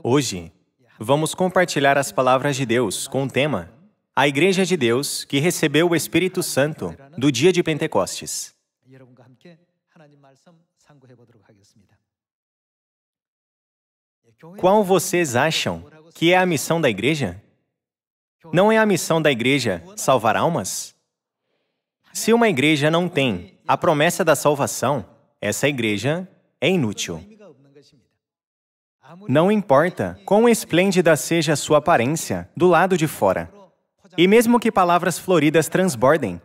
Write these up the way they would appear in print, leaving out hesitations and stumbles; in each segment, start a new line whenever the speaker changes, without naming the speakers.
Hoje, vamos compartilhar as palavras de Deus com o tema A Igreja de Deus que recebeu o Espírito Santo do dia de Pentecostes. Qual vocês acham que é a missão da igreja? Não é a missão da igreja salvar almas? Se uma igreja não tem a promessa da salvação, essa igreja é inútil. Não importa quão esplêndida seja a sua aparência do lado de fora, e mesmo que palavras floridas transbordem,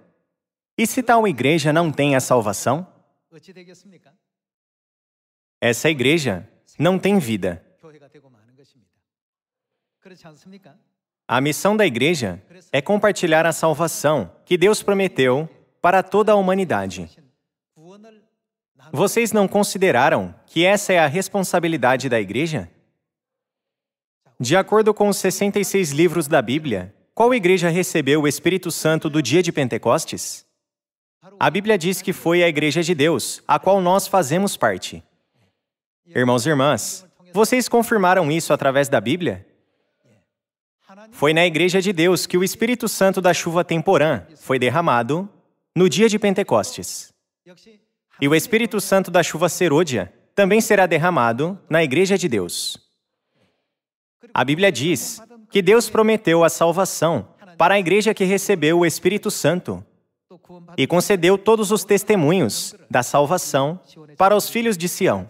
e se tal igreja não tem a salvação? Essa igreja não tem vida. A missão da igreja é compartilhar a salvação que Deus prometeu para toda a humanidade. Vocês não consideraram que essa é a responsabilidade da igreja? De acordo com os 66 livros da Bíblia, qual igreja recebeu o Espírito Santo do dia de Pentecostes? A Bíblia diz que foi a Igreja de Deus, a qual nós fazemos parte. Irmãos e irmãs, vocês confirmaram isso através da Bíblia? Foi na Igreja de Deus que o Espírito Santo da chuva temporã foi derramado no dia de Pentecostes. E o Espírito Santo da chuva serôdia também será derramado na Igreja de Deus. A Bíblia diz que Deus prometeu a salvação para a igreja que recebeu o Espírito Santo e concedeu todos os testemunhos da salvação para os filhos de Sião.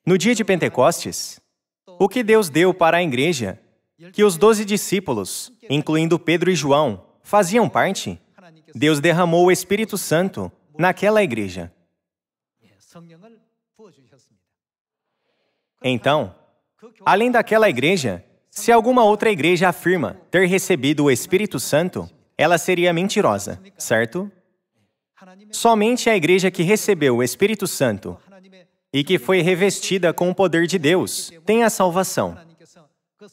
No dia de Pentecostes, o que Deus deu para a igreja, que os 12 discípulos, incluindo Pedro e João, faziam parte, Deus derramou o Espírito Santo naquela igreja. Então, além daquela igreja, se alguma outra igreja afirma ter recebido o Espírito Santo, ela seria mentirosa, certo? Somente a igreja que recebeu o Espírito Santo e que foi revestida com o poder de Deus tem a salvação.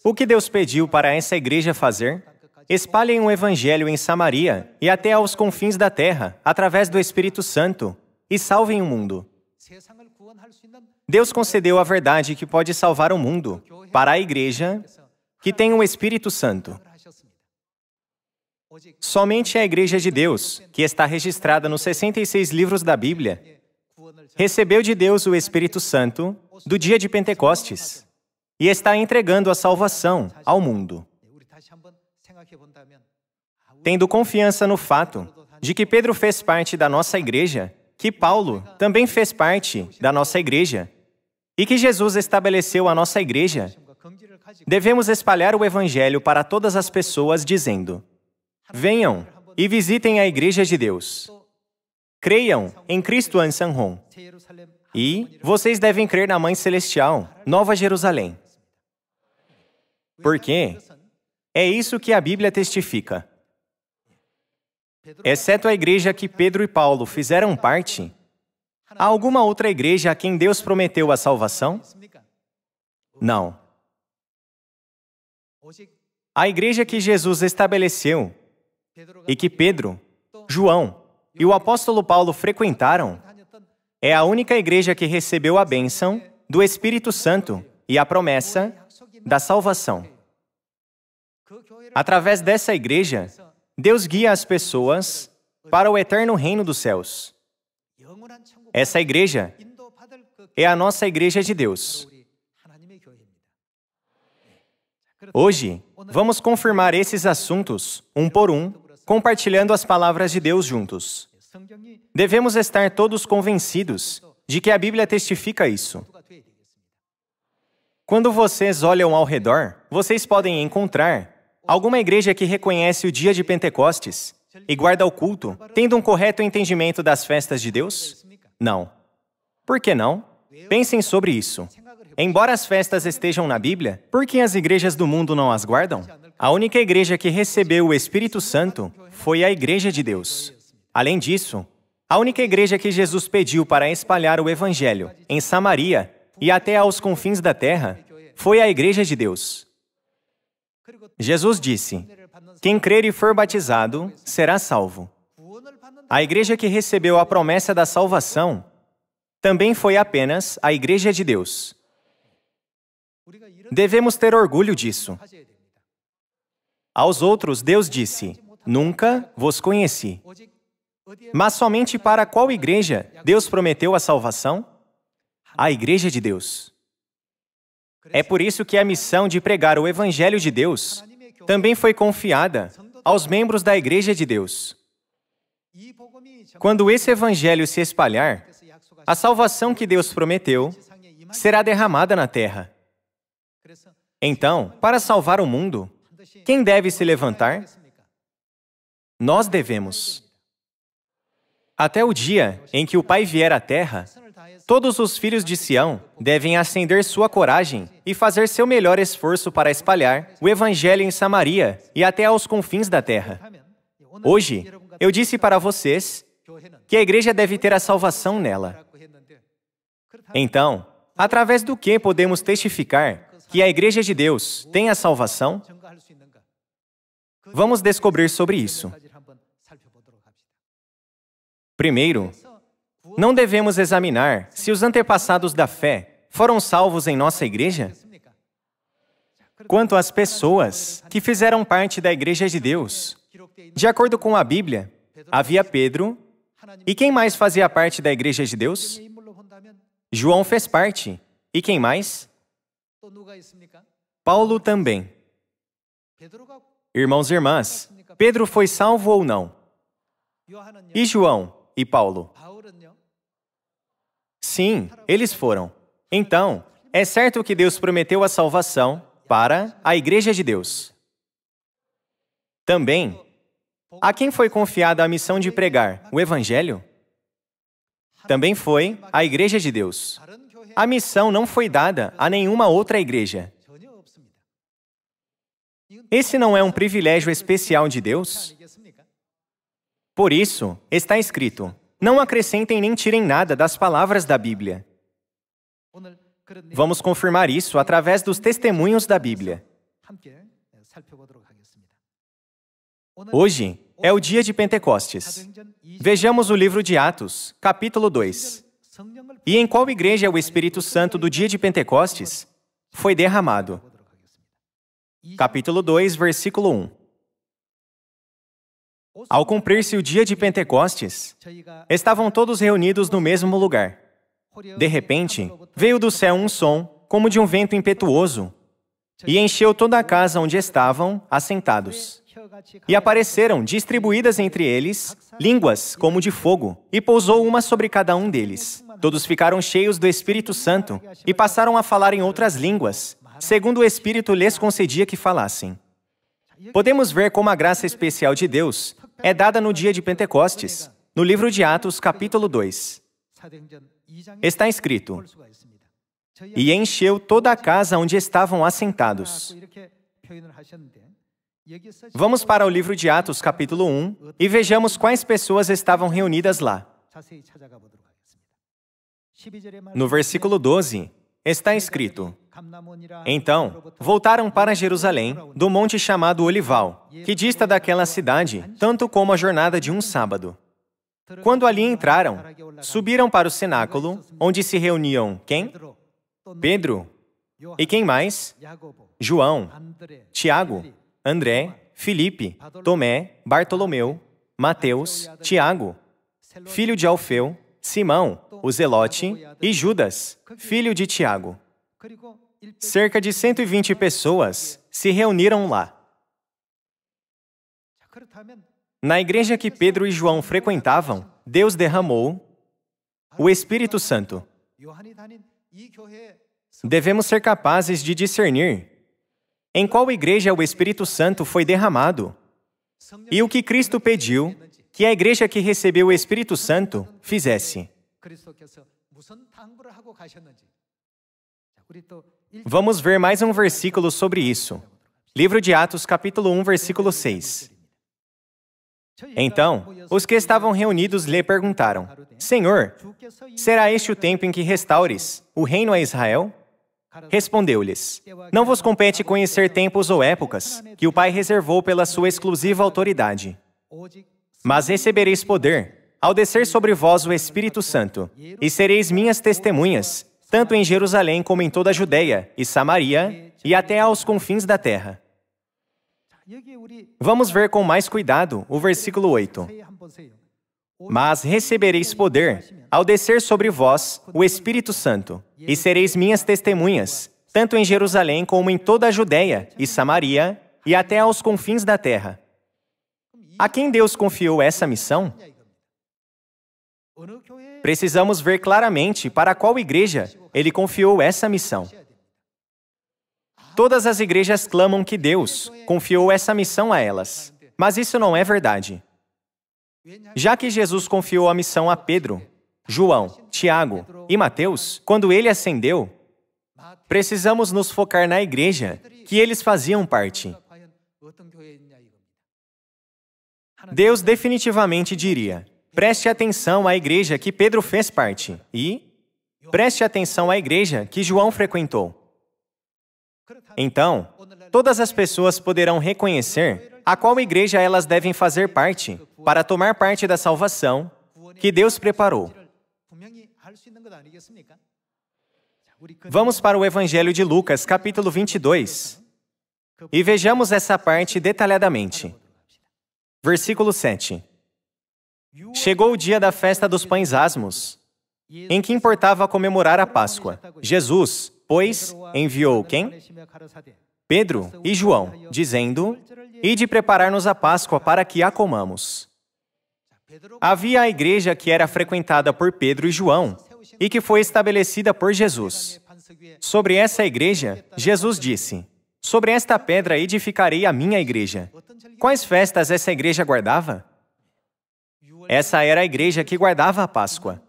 O que Deus pediu para essa igreja fazer? Espalhem o Evangelho em Samaria e até aos confins da terra, através do Espírito Santo, e salvem o mundo. Deus concedeu a verdade que pode salvar o mundo para a igreja que tem o Espírito Santo. Somente a Igreja de Deus, que está registrada nos 66 livros da Bíblia, recebeu de Deus o Espírito Santo do dia de Pentecostes e está entregando a salvação ao mundo. Tendo confiança no fato de que Pedro fez parte da nossa igreja, que Paulo também fez parte da nossa igreja, e que Jesus estabeleceu a nossa igreja, devemos espalhar o Evangelho para todas as pessoas, dizendo: venham e visitem a Igreja de Deus. Creiam em Cristo en Sanhom. E vocês devem crer na Mãe Celestial, Nova Jerusalém. Porque é isso que a Bíblia testifica. Exceto a igreja que Pedro e Paulo fizeram parte, há alguma outra igreja a quem Deus prometeu a salvação? Não. A igreja que Jesus estabeleceu e que Pedro, João e o apóstolo Paulo frequentaram é a única igreja que recebeu a bênção do Espírito Santo e a promessa da salvação. Através dessa igreja, Deus guia as pessoas para o eterno reino dos céus. Essa igreja é a nossa Igreja de Deus. Hoje, vamos confirmar esses assuntos, um por um, compartilhando as palavras de Deus juntos. Devemos estar todos convencidos de que a Bíblia testifica isso. Quando vocês olham ao redor, vocês podem encontrar alguma igreja que reconhece o dia de Pentecostes e guarda o culto, tendo um correto entendimento das festas de Deus? Não. Por que não? Pensem sobre isso. Embora as festas estejam na Bíblia, por que as igrejas do mundo não as guardam? A única igreja que recebeu o Espírito Santo foi a Igreja de Deus. Além disso, a única igreja que Jesus pediu para espalhar o Evangelho em Samaria e até aos confins da terra foi a Igreja de Deus. Jesus disse: quem crer e for batizado será salvo. A igreja que recebeu a promessa da salvação também foi apenas a Igreja de Deus. Devemos ter orgulho disso. Aos outros, Deus disse: Nunca vos conheci. Mas somente para qual igreja Deus prometeu a salvação? A Igreja de Deus. É por isso que a missão de pregar o Evangelho de Deus também foi confiada aos membros da Igreja de Deus. Quando esse Evangelho se espalhar, a salvação que Deus prometeu será derramada na terra. Então, para salvar o mundo, quem deve se levantar? Nós devemos. Até o dia em que o Pai vier à terra, todos os filhos de Sião devem acender sua coragem e fazer seu melhor esforço para espalhar o Evangelho em Samaria e até aos confins da terra. Hoje, eu disse para vocês que a igreja deve ter a salvação nela. Então, através do que podemos testificar que a Igreja de Deus tem a salvação? Vamos descobrir sobre isso. Primeiro, não devemos examinar se os antepassados da fé foram salvos em nossa igreja? Quanto às pessoas que fizeram parte da Igreja de Deus, de acordo com a Bíblia, havia Pedro, e quem mais fazia parte da Igreja de Deus? João fez parte. E quem mais? Paulo também. Irmãos e irmãs, Pedro foi salvo ou não? E João e Paulo? Sim, eles foram. Então, é certo que Deus prometeu a salvação para a Igreja de Deus. Também, a quem foi confiada a missão de pregar o Evangelho? Também foi a Igreja de Deus. A missão não foi dada a nenhuma outra igreja. Esse não é um privilégio especial de Deus? Por isso, está escrito: não acrescentem nem tirem nada das palavras da Bíblia. Vamos confirmar isso através dos testemunhos da Bíblia. Hoje é o dia de Pentecostes. Vejamos o livro de Atos, capítulo 2. E em qual igreja o Espírito Santo do dia de Pentecostes foi derramado? Capítulo 2, versículo 1. Ao cumprir-se o dia de Pentecostes, estavam todos reunidos no mesmo lugar. De repente, veio do céu um som, como de um vento impetuoso, e encheu toda a casa onde estavam assentados. E apareceram, distribuídas entre eles, línguas como de fogo, e pousou uma sobre cada um deles. Todos ficaram cheios do Espírito Santo e passaram a falar em outras línguas, segundo o Espírito lhes concedia que falassem. Podemos ver como a graça especial de Deus é dada no dia de Pentecostes, no livro de Atos, capítulo 2. Está escrito: e encheu toda a casa onde estavam assentados. Vamos para o livro de Atos, capítulo 1, e vejamos quais pessoas estavam reunidas lá. No versículo 12, está escrito: então, voltaram para Jerusalém, do monte chamado Olival, que dista daquela cidade, tanto como a jornada de um sábado. Quando ali entraram, subiram para o cenáculo, onde se reuniam quem? Pedro. E quem mais? João, Tiago, André, Filipe, Tomé, Bartolomeu, Mateus, Tiago, filho de Alfeu, Simão, o Zelote, e Judas, filho de Tiago. Cerca de 120 pessoas se reuniram lá. Na igreja que Pedro e João frequentavam, Deus derramou o Espírito Santo. Devemos ser capazes de discernir em qual igreja o Espírito Santo foi derramado e o que Cristo pediu que a igreja que recebeu o Espírito Santo fizesse. Vamos ver mais um versículo sobre isso. Livro de Atos, capítulo 1, versículo 6. Então, os que estavam reunidos lhe perguntaram: Senhor, será este o tempo em que restaures o reino a Israel? Respondeu-lhes: não vos compete conhecer tempos ou épocas que o Pai reservou pela sua exclusiva autoridade. Mas recebereis poder ao descer sobre vós o Espírito Santo, e sereis minhas testemunhas, tanto em Jerusalém como em toda a Judeia e Samaria e até aos confins da terra. Vamos ver com mais cuidado o versículo 8. Mas recebereis poder ao descer sobre vós o Espírito Santo, e sereis minhas testemunhas, tanto em Jerusalém como em toda a Judeia e Samaria e até aos confins da terra. A quem Deus confiou essa missão? Precisamos ver claramente para qual igreja Ele confiou essa missão. Todas as igrejas clamam que Deus confiou essa missão a elas, mas isso não é verdade. Já que Jesus confiou a missão a Pedro, João, Tiago e Mateus, quando Ele ascendeu, precisamos nos focar na igreja que eles faziam parte. Deus definitivamente diria: preste atenção à igreja que Pedro fez parte e preste atenção à igreja que João frequentou. Então, todas as pessoas poderão reconhecer a qual igreja elas devem fazer parte para tomar parte da salvação que Deus preparou. Vamos para o Evangelho de Lucas, capítulo 22, e vejamos essa parte detalhadamente. Versículo 7. Chegou o dia da festa dos pães asmos, em que importava comemorar a Páscoa. Jesus, pois, enviou quem? Pedro e João, dizendo: ide preparar-nos a Páscoa para que a comamos. Havia a igreja que era frequentada por Pedro e João e que foi estabelecida por Jesus. Sobre essa igreja, Jesus disse: sobre esta pedra edificarei a minha igreja. Quais festas essa igreja guardava? Essa era a igreja que guardava a Páscoa.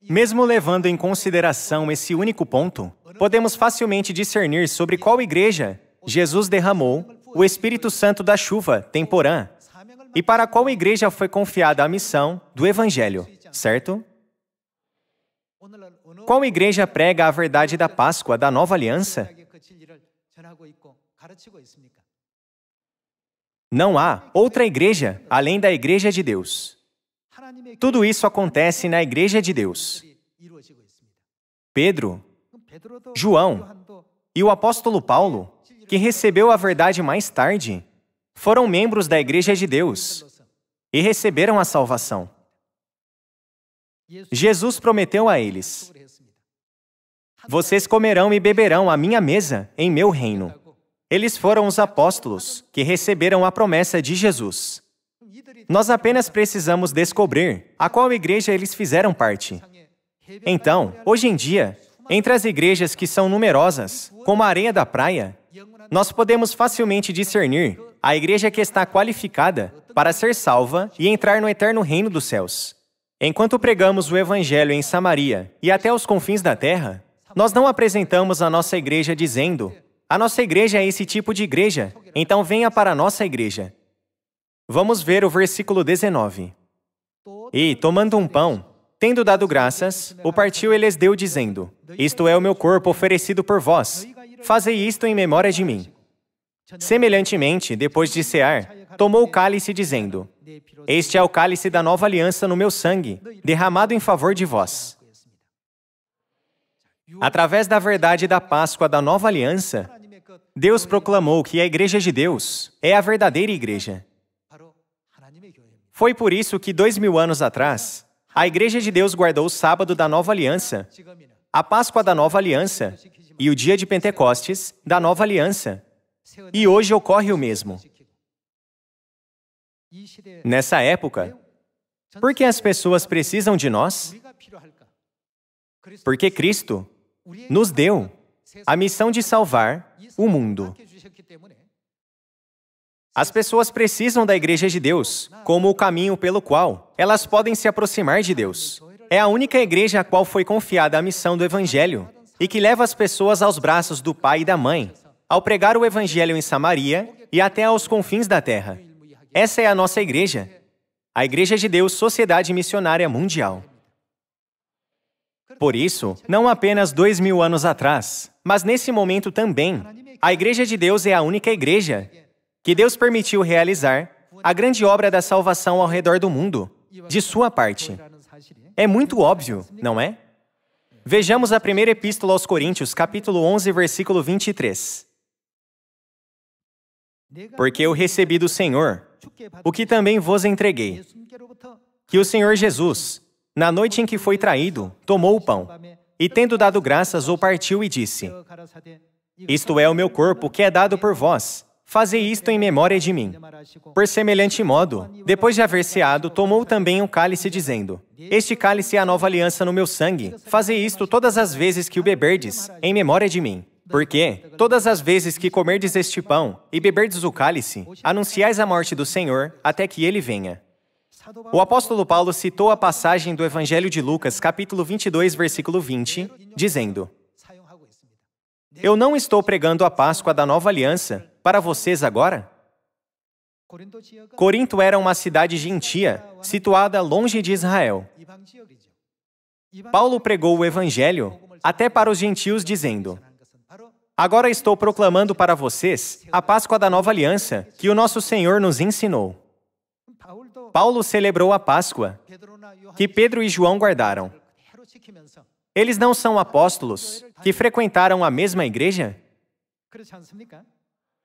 Mesmo levando em consideração esse único ponto, podemos facilmente discernir sobre qual igreja Jesus derramou o Espírito Santo da chuva temporã e para qual igreja foi confiada a missão do Evangelho, certo? Qual igreja prega a verdade da Páscoa da Nova Aliança? Não há outra igreja além da Igreja de Deus. Tudo isso acontece na Igreja de Deus. Pedro, João e o apóstolo Paulo, que recebeu a verdade mais tarde, foram membros da Igreja de Deus e receberam a salvação. Jesus prometeu a eles: vocês comerão e beberão à minha mesa em meu reino. Eles foram os apóstolos que receberam a promessa de Jesus. Nós apenas precisamos descobrir a qual igreja eles fizeram parte. Então, hoje em dia, entre as igrejas que são numerosas, como a areia da praia, nós podemos facilmente discernir a igreja que está qualificada para ser salva e entrar no eterno reino dos céus. Enquanto pregamos o Evangelho em Samaria e até os confins da terra, nós não apresentamos a nossa igreja dizendo: a nossa igreja é esse tipo de igreja, então venha para a nossa igreja. Vamos ver o versículo 19. E, tomando um pão, tendo dado graças, o partiu e lhes deu, dizendo: isto é o meu corpo oferecido por vós. Fazei isto em memória de mim. Semelhantemente, depois de cear, tomou o cálice, dizendo: este é o cálice da nova aliança no meu sangue, derramado em favor de vós. Através da verdade da Páscoa da nova aliança, Deus proclamou que a Igreja de Deus é a verdadeira igreja. Foi por isso que 2000 anos atrás, a Igreja de Deus guardou o sábado da nova aliança, a Páscoa da nova aliança e o dia de Pentecostes da nova aliança. E hoje ocorre o mesmo. Nessa época, por que as pessoas precisam de nós? Porque Cristo nos deu a missão de salvar o mundo. As pessoas precisam da Igreja de Deus como o caminho pelo qual elas podem se aproximar de Deus. É a única igreja a qual foi confiada a missão do Evangelho e que leva as pessoas aos braços do pai e da mãe ao pregar o Evangelho em Samaria e até aos confins da terra. Essa é a nossa igreja, a Igreja de Deus Sociedade Missionária Mundial. Por isso, não apenas 2000 anos atrás, mas nesse momento também, a Igreja de Deus é a única igreja que Deus permitiu realizar a grande obra da salvação ao redor do mundo, de sua parte. É muito óbvio, não é? Vejamos a primeira epístola aos Coríntios, capítulo 11, versículo 23. Porque eu recebi do Senhor o que também vos entreguei, que o Senhor Jesus, na noite em que foi traído, tomou o pão, e tendo dado graças, o partiu e disse: Isto é o meu corpo, que é dado por vós. Fazei isto em memória de mim. Por semelhante modo, depois de haver ceado, tomou também um cálice, dizendo: Este cálice é a nova aliança no meu sangue. Fazei isto todas as vezes que o beberdes, em memória de mim. Porque, todas as vezes que comerdes este pão e beberdes o cálice, anunciais a morte do Senhor, até que ele venha. O apóstolo Paulo citou a passagem do Evangelho de Lucas, capítulo 22, versículo 20, dizendo: Eu não estou pregando a Páscoa da nova aliança para vocês agora? Corinto era uma cidade gentia, situada longe de Israel. Paulo pregou o Evangelho até para os gentios, dizendo: Agora estou proclamando para vocês a Páscoa da nova aliança que o nosso Senhor nos ensinou. Paulo celebrou a Páscoa que Pedro e João guardaram. Eles não são apóstolos que frequentaram a mesma igreja?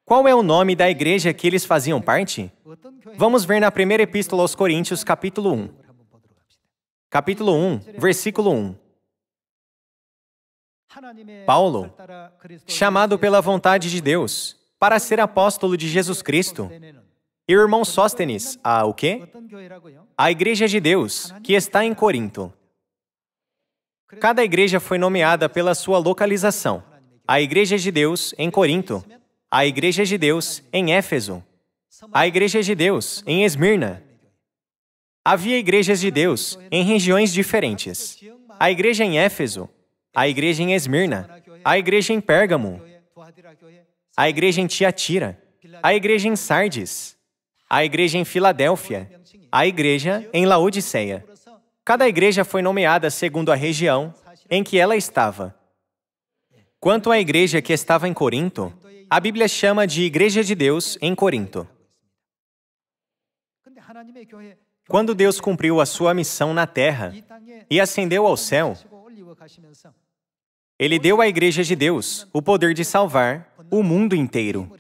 Qual é o nome da igreja que eles faziam parte? Vamos ver na primeira epístola aos Coríntios, capítulo 1. Capítulo 1, versículo 1. Paulo, chamado pela vontade de Deus para ser apóstolo de Jesus Cristo, e o irmão Sóstenes, a o quê? A igreja de Deus, que está em Corinto. Cada igreja foi nomeada pela sua localização. A igreja de Deus em Corinto, a igreja de Deus em Éfeso, a igreja de Deus em Esmirna. Havia igrejas de Deus em regiões diferentes. A igreja em Éfeso, a igreja em Esmirna, a igreja em Pérgamo, a igreja em Tiatira, a igreja em Sardes, a igreja em Filadélfia, a igreja em Laodiceia. Cada igreja foi nomeada segundo a região em que ela estava. Quanto à igreja que estava em Corinto, a Bíblia chama de Igreja de Deus em Corinto. Quando Deus cumpriu a sua missão na terra e ascendeu ao céu, Ele deu à Igreja de Deus o poder de salvar o mundo inteiro.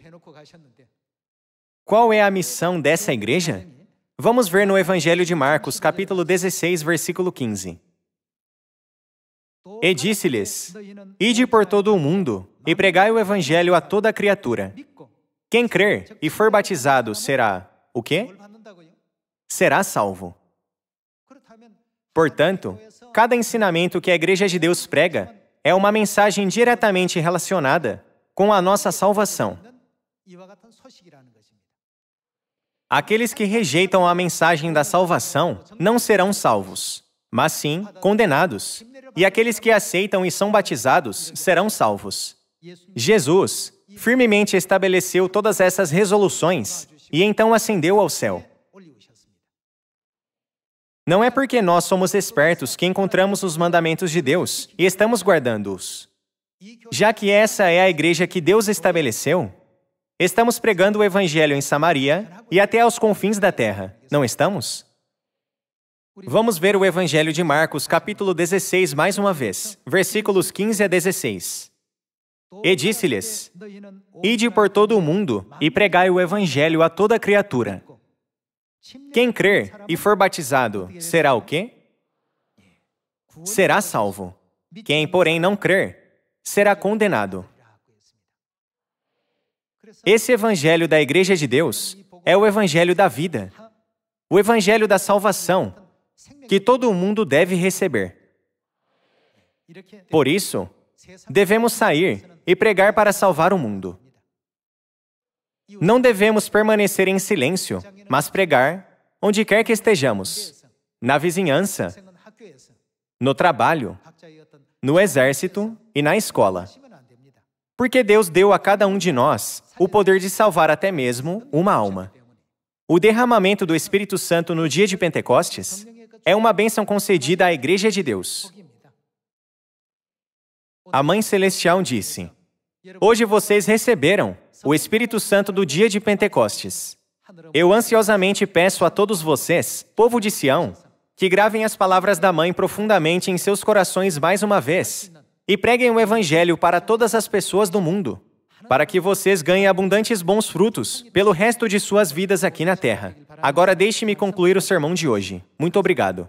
Qual é a missão dessa igreja? Vamos ver no Evangelho de Marcos, capítulo 16, versículo 15. E disse-lhes: Ide por todo o mundo e pregai o Evangelho a toda criatura. Quem crer e for batizado será o quê? Será salvo. Portanto, cada ensinamento que a Igreja de Deus prega é uma mensagem diretamente relacionada com a nossa salvação. Aqueles que rejeitam a mensagem da salvação não serão salvos, mas sim condenados. E aqueles que aceitam e são batizados serão salvos. Jesus firmemente estabeleceu todas essas resoluções e então ascendeu ao céu. Não é porque nós somos espertos que encontramos os mandamentos de Deus e estamos guardando-os. Já que essa é a igreja que Deus estabeleceu, estamos pregando o Evangelho em Samaria e até aos confins da terra, não estamos? Vamos ver o Evangelho de Marcos, capítulo 16, mais uma vez, versículos 15 a 16. E disse-lhes: Ide por todo o mundo e pregai o Evangelho a toda criatura. Quem crer e for batizado será o quê? Será salvo. Quem, porém, não crer, será condenado. Esse Evangelho da Igreja de Deus é o Evangelho da vida, o Evangelho da salvação, que todo o mundo deve receber. Por isso, devemos sair e pregar para salvar o mundo. Não devemos permanecer em silêncio, mas pregar onde quer que estejamos, na vizinhança, no trabalho, no exército e na escola. Porque Deus deu a cada um de nós o poder de salvar até mesmo uma alma. O derramamento do Espírito Santo no dia de Pentecostes é uma bênção concedida à Igreja de Deus. A Mãe Celestial disse: Hoje vocês receberam o Espírito Santo do dia de Pentecostes. Eu ansiosamente peço a todos vocês, povo de Sião, que gravem as palavras da Mãe profundamente em seus corações mais uma vez e preguem o Evangelho para todas as pessoas do mundo, para que vocês ganhem abundantes bons frutos pelo resto de suas vidas aqui na Terra. Agora deixe-me concluir o sermão de hoje. Muito obrigado.